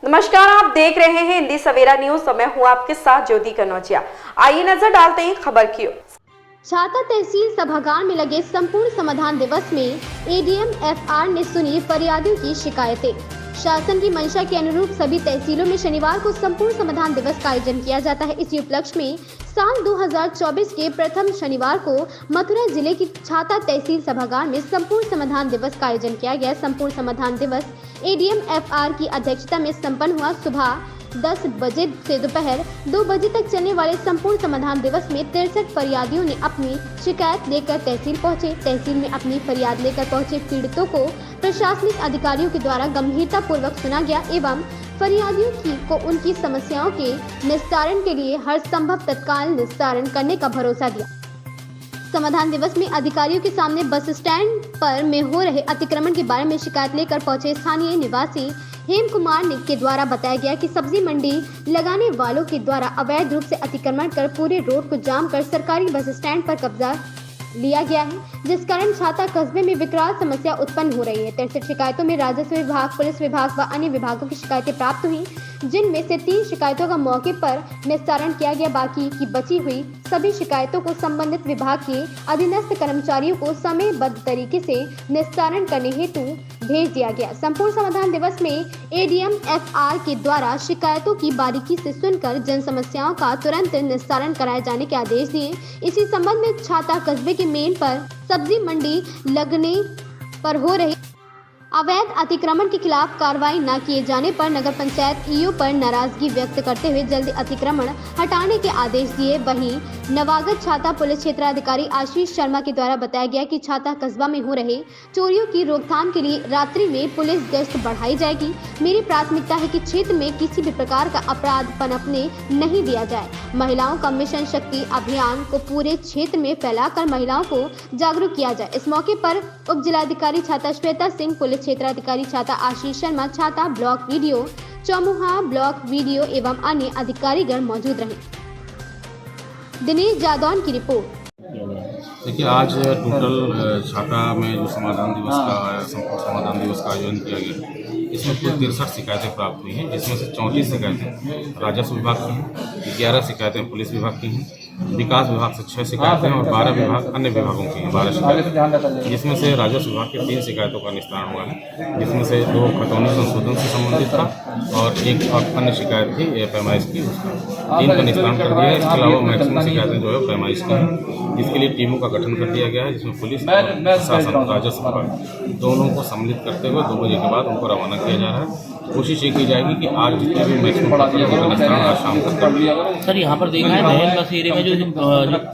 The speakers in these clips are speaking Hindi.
नमस्कार, आप देख रहे हैं हिंदी सवेरा न्यूज। मैं हूं आपके साथ ज्योति कनौजिया। आइए नजर डालते हैं खबर की ओर। छाता तहसील सभागार में लगे संपूर्ण समाधान दिवस में एडीएम एफआर ने सुनी फरियादियों की शिकायतें। शासन की मंशा के अनुरूप सभी तहसीलों में शनिवार को संपूर्ण समाधान दिवस का आयोजन किया जाता है। इसी उपलक्ष्य में साल 2024 के प्रथम शनिवार को मथुरा जिले की छाता तहसील सभागार में संपूर्ण समाधान दिवस का आयोजन किया गया। संपूर्ण समाधान दिवस एडीएम एफआर की अध्यक्षता में संपन्न हुआ। सुबह 10 बजे से दोपहर 2 बजे तक चलने वाले संपूर्ण समाधान दिवस में 63 फरियादियों ने अपनी शिकायत लेकर तहसील पहुंचे। तहसील में अपनी फरियाद लेकर पहुंचे पीड़ितों को प्रशासनिक अधिकारियों के द्वारा गंभीरता पूर्वक सुना गया एवं फरियादियों को उनकी समस्याओं के निस्तारण के लिए हर संभव तत्काल निस्तारण करने का भरोसा दिया। समाधान दिवस में अधिकारियों के सामने बस स्टैंड पर में हो रहे अतिक्रमण के बारे में शिकायत लेकर पहुंचे स्थानीय निवासी हेम कुमार के द्वारा बताया गया कि सब्जी मंडी लगाने वालों के द्वारा अवैध रूप से अतिक्रमण कर पूरे रोड को जाम कर सरकारी बस स्टैंड पर कब्जा लिया गया है, जिस कारण छाता कस्बे में विकराल समस्या उत्पन्न हो रही है। 63 शिकायतों में राजस्व विभाग, पुलिस विभाग व अन्य विभागों की शिकायतें प्राप्त हुई, जिनमें से 3 शिकायतों का मौके पर निस्तारण किया गया। बाकी की बची हुई सभी शिकायतों को संबंधित विभाग के अधीनस्थ कर्मचारियों को समयबद्ध तरीके से निस्तारण करने हेतु भेज दिया गया। संपूर्ण समाधान दिवस में एडीएम एफआर के द्वारा शिकायतों की बारीकी से सुनकर जन समस्याओं का तुरंत निस्तारण कराए जाने के आदेश दिए। इसी संबंध में छाता कस्बे के मेन पर सब्जी मंडी लगने पर हो रही अवैध अतिक्रमण के खिलाफ कार्रवाई न किए जाने पर नगर पंचायत ईओ पर नाराजगी व्यक्त करते हुए जल्दी अतिक्रमण हटाने के आदेश दिए। वहीं नवागत छाता पुलिस क्षेत्राधिकारी आशीष शर्मा के द्वारा बताया गया कि छाता कस्बा में हो रहे चोरियों की रोकथाम के लिए रात्रि में पुलिस गश्त बढ़ाई जाएगी। मेरी प्राथमिकता है कि क्षेत्र में किसी भी प्रकार का अपराध पनपने नहीं दिया जाए। महिलाओं का मिशन शक्ति अभियान को पूरे क्षेत्र में फैलाकर महिलाओं को जागरूक किया जाए। इस मौके पर उप जिलाधिकारी छाता श्वेता सिंह, पुलिस क्षेत्राधिकारी छाता आशीष शर्मा, छाता block video Chaumuha block video एवं अन्य अधिकारीगण मौजूद रहे। दिनेश जादौन की रिपोर्ट। देखिए, आज टोटल छाता में जो समाधान दिवस का संपूर्ण समाधान दिवस का आयोजन किया गया, इसमें कुल 63 शिकायतें प्राप्त हुई हैं, जिसमें से 34 शिकायतें राजस्व विभाग की हैं, 11 शिकायतें पुलिस विभाग की हैं, विकास विभाग से 6 शिकायतें और 12 विभाग अन्य विभागों की हैं, 12 शिकायतें, जिसमें से राजस्व विभाग की 3 शिकायतों का निस्तारण हुआ है, जिसमें से 2 खतौनी संशोधन से संबंधित था और एक अन्य शिकायत थी पैमाइश की, उसका 3 का निस्तारण कर दिया है। इसके अलावा मैक्सिमम शिकायतें जो है पैमाइश की हैं, जिसके लिए टीमों का गठन कर दिया गया है, जिसमें पुलिस और प्रशासन राजस्व विभाग दोनों को सम्मिलित करते हुए 2 बजे के बाद उनको रवाना किया जा रहा है। कोशिश ये की जाएगी कि आज जितने भी मैक्सिमम आज शाम तक कर लिया। सर, यहाँ पर देखा है नैन बस एरिया में जो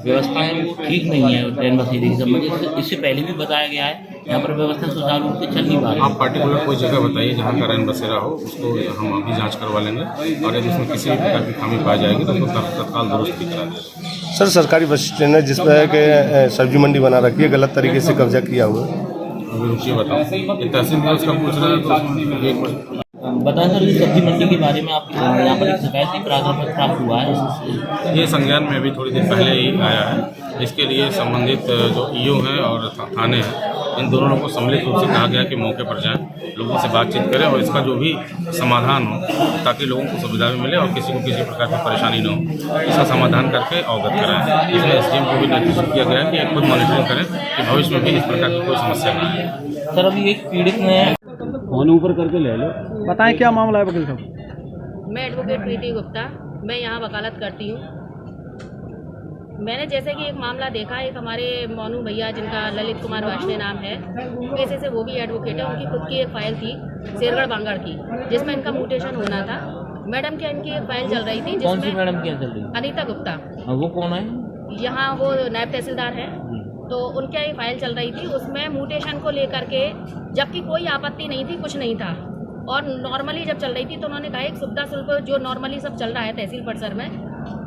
व्यवस्था है वो ठीक नहीं है। नैन बस एरिया के संबंध इससे पहले भी बताया गया है, यहाँ पर व्यवस्था सुचारू रूप से चल नहीं पा रही। आप पर्टिकुलर कोई जगह बताइए जहाँ का रैन बसेरा हो, उसको हम अभी जांच करवा लेंगे और यदि इसमें किसी भी प्रकार की खामी पाई जाएगी तो उसको तत्काल दुरुस्त भी करा देंगे। सर, सरकारी बस स्टैंड है जिसमें कि सब्जी मंडी बना रखी है, गलत तरीके से कब्जा किया हुआ है। अभी रुकिए बताओ, ये तहसील दिवस का पूछ रहे हैं तो एक मिनट बताएं सर, इस सब्जी मंडी के बारे में आपकी यहाँ पर एक शिकायत प्राप्त हुआ है। ये संज्ञान में अभी थोड़ी देर पहले ही आया है। इसके लिए संबंधित जो ईओ हैं और थाने हैं, इन दोनों को सम्मिलित रूप से कहा गया कि मौके पर जाएं, लोगों से बातचीत करें और इसका जो भी समाधान हो ताकि लोगों को सुविधा भी मिले और किसी को किसी प्रकार की परेशानी न हो, इसका समाधान करके अवगत कराएं। इसमें एसडीएम को भी निर्देशित किया गया है कि खुद मॉनिटरिंग करें कि भविष्य में भी इस प्रकार की कोई समस्या न आए। सर, अभी एक पीड़ित ने फोन ऊपर करके ले लो, बताएं क्या मामला है वकील साहब। मैं एडवोकेट प्रीति गुप्ता, मैं यहाँ वकालत करती हूँ। मैंने जैसे कि एक मामला देखा, एक हमारे मोनू भैया जिनका ललित कुमार वाशने नाम है, पैसे से वो भी एडवोकेट है, उनकी खुद की एक फाइल थी शेरगढ़ बांगड़ की, जिसमें इनका म्यूटेशन होना था। मैडम क्या इनकी एक फाइल चल रही थी, कौन सी मैडम क्या चल रही? अनीता गुप्ता। वो कौन है? यहाँ वो नायब तहसीलदार है, तो उनके एक फाइल चल रही थी, उसमें म्यूटेशन को लेकर के जबकि कोई आपत्ति नहीं थी, कुछ नहीं था, और नॉर्मली जब चल रही थी तो उन्होंने कहा एक सुविधा शुल्क जो नॉर्मली सब चल रहा है तहसील परिसर में,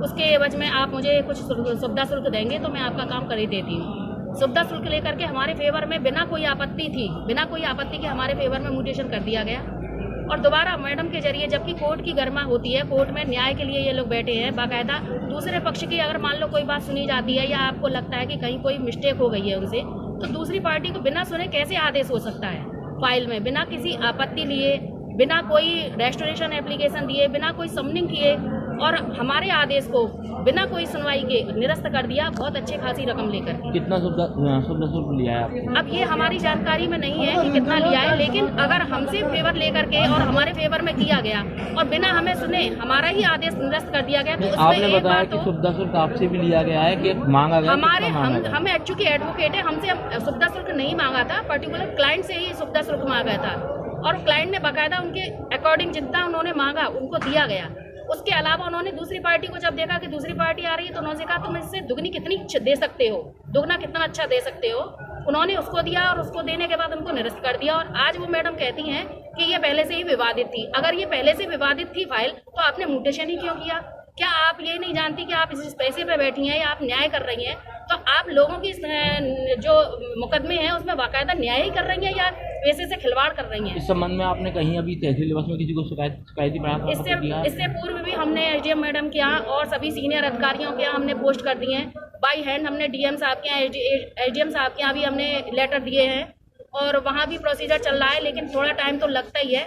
उसके एवज में आप मुझे कुछ सुविधा शुल्क देंगे तो मैं आपका काम कर ही देती हूँ। सुविधा शुल्क लेकर के हमारे फेवर में बिना कोई आपत्ति के हमारे फेवर में म्यूटेशन कर दिया गया। और दोबारा मैडम के जरिए, जबकि कोर्ट की गरिमा होती है, कोर्ट में न्याय के लिए ये लोग बैठे हैं, बाकायदा दूसरे पक्ष की अगर मान लो कोई बात सुनी जाती है या आपको लगता है कि कहीं कोई मिस्टेक हो गई है उनसे, तो दूसरी पार्टी को बिना सुने कैसे आदेश हो सकता है फाइल में, बिना किसी आपत्ति लिए बिना कोई रेस्टोरेशन एप्लीकेशन दिए, बिना कोई समनिंग किए और हमारे आदेश को बिना कोई सुनवाई के निरस्त कर दिया, बहुत अच्छी खासी रकम लेकर के। कितना शुल्क लिया है आपने? अब ये हमारी जानकारी में नहीं है कि कितना लिया है, लेकिन अगर हमसे फेवर लेकर के और हमारे फेवर में किया गया और बिना हमें सुने हमारा ही आदेश निरस्त कर दिया गया, तो उसमें आपने एक बताया बार कि तो सुविधा शुल्क आपसे भी लिया गया है कि मांगा गया? हमारे कितना मांगा गया? हमें चूंकि एडवोकेट है, हमसे सुविधा शुल्क नहीं मांगा था, पर्टिकुलर क्लाइंट से ही सुविधा शुल्क मांगा था और क्लाइंट ने बाकायदा उनके अकॉर्डिंग जितना उन्होंने मांगा उनको दिया गया। उसके अलावा उन्होंने दूसरी पार्टी को जब देखा कि दूसरी पार्टी आ रही है तो उन्होंने कहा तुम इससे दुगनी कितनी दे सकते हो, दुगना कितना अच्छा दे सकते हो। उन्होंने उसको दिया और उसको देने के बाद उनको निरस्त कर दिया। और आज वो मैडम कहती हैं कि ये पहले से ही विवादित थी। अगर ये पहले से विवादित थी फाइल, तो आपने म्यूटेशन ही क्यों किया? क्या आप ये नहीं जानती कि आप इस पैसे पे बैठी हैं या आप न्याय कर रही हैं? तो आप लोगों की जो मुकदमे हैं उसमें बाकायदा न्याय ही कर रही हैं या पैसे से खिलवाड़ कर रही हैं? इस संबंध में आपने कहीं अभी तहसील दिवस में किसी को शिकायती प्रार्थना पत्र दिया? इससे पूर्व भी हमने एसडीएम मैडम के यहाँ और सभी सीनियर अधिकारियों के यहाँ हमने पोस्ट कर दिए हैं। बाई हैंड हमने डीएम साहब के यहाँ, एसडीएम साहब के यहाँ भी हमने लेटर दिए हैं और वहाँ भी प्रोसीजर चल रहा है, लेकिन थोड़ा टाइम तो लगता ही है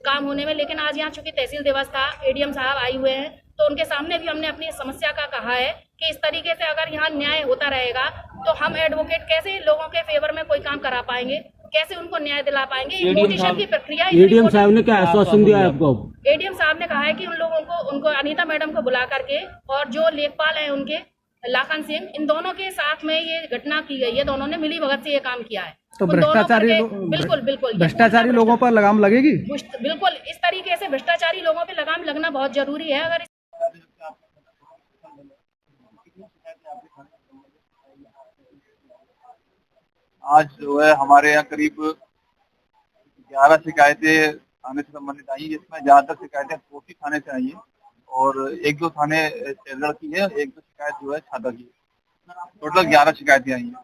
काम होने में। लेकिन आज यहाँ चूंकि तहसील दिवस था, एडीएम साहब आए हुए हैं, तो उनके सामने भी हमने अपनी समस्या का कहा है कि इस तरीके से अगर यहाँ न्याय होता रहेगा तो हम एडवोकेट कैसे लोगों के फेवर में कोई काम करा पाएंगे, कैसे उनको न्याय दिला पाएंगे? म्यूटेशन की प्रक्रिया एडीएम साहब ने क्या आश्वासन दिया है आपको? एडीएम साहब ने कहा है कि उन लोगों को, उनको अनीता मैडम को बुला करके और जो लेखपाल हैं उनके लाखन सिंह, इन दोनों के साथ में ये घटना की गई है। दोनों ने मिली भगत से ये काम किया है। तो भ्रष्टाचारी बिल्कुल भ्रष्टाचारी लोगों पर लगाम लगेगी? बिल्कुल, इस तरीके से भ्रष्टाचारी लोगों पे लगाम लगना बहुत जरूरी है। अगर आज जो है हमारे यहाँ करीब 11 शिकायतें थाने से संबंधित आई, जिसमें ज्यादातर शिकायतें कोसी थाने से आई हैं और 1-2 थाने चंडीगढ़ की है, 1-2 शिकायत जो है छाता की है। टोटल 11 शिकायतें आई हैं।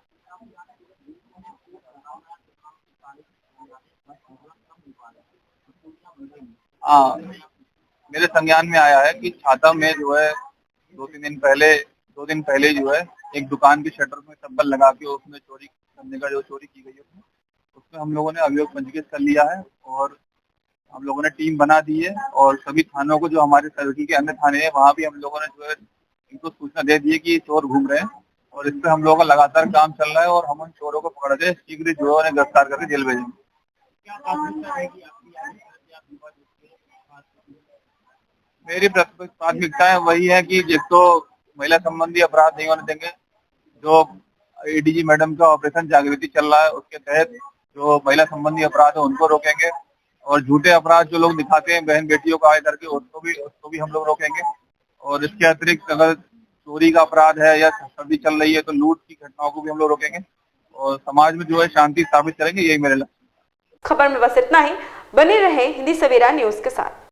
हाँ, मेरे संज्ञान में आया है कि छाता में जो है 2 दिन पहले जो है एक दुकान की शटर में टब्बल लगा के उसमें चोरी करने का, जो चोरी की गई है उसमें हम लोगों ने अभियोग पंजीकृत कर लिया है और हम लोगों ने टीम बना दी है और सभी थानों को, जो हमारे सर्किल के अन्य थाने हैं, वहाँ भी हम लोगों ने जो है इनको सूचना दे दी है कि चोर घूम रहे हैं और इस पर हम लोगों का लगातार काम चल रहा है और हम उन चोरों को पकड़ के शीघ्र जो है उन्हें गिरफ्तार करके जेल भेजेंगे। मेरी प्राथमिकताएं वही है कि एक तो महिला संबंधी अपराध नहीं होने देंगे। जो एडीजी मैडम का ऑपरेशन जागृति चल रहा है उसके तहत जो महिला संबंधी अपराध है उनको रोकेंगे और झूठे अपराध जो लोग दिखाते हैं बहन बेटियों को आए करके उसको भी हम लोग रोकेंगे। और इसके अतिरिक्त अगर चोरी का अपराध है या सर्दी चल रही है तो लूट की घटनाओं को भी हम लोग रोकेंगे और समाज में जो है शांति स्थापित करेंगे। यही मेरे लक्ष्य। खबर में बस इतना ही। बने रहे हिंदी सवेरा न्यूज के साथ।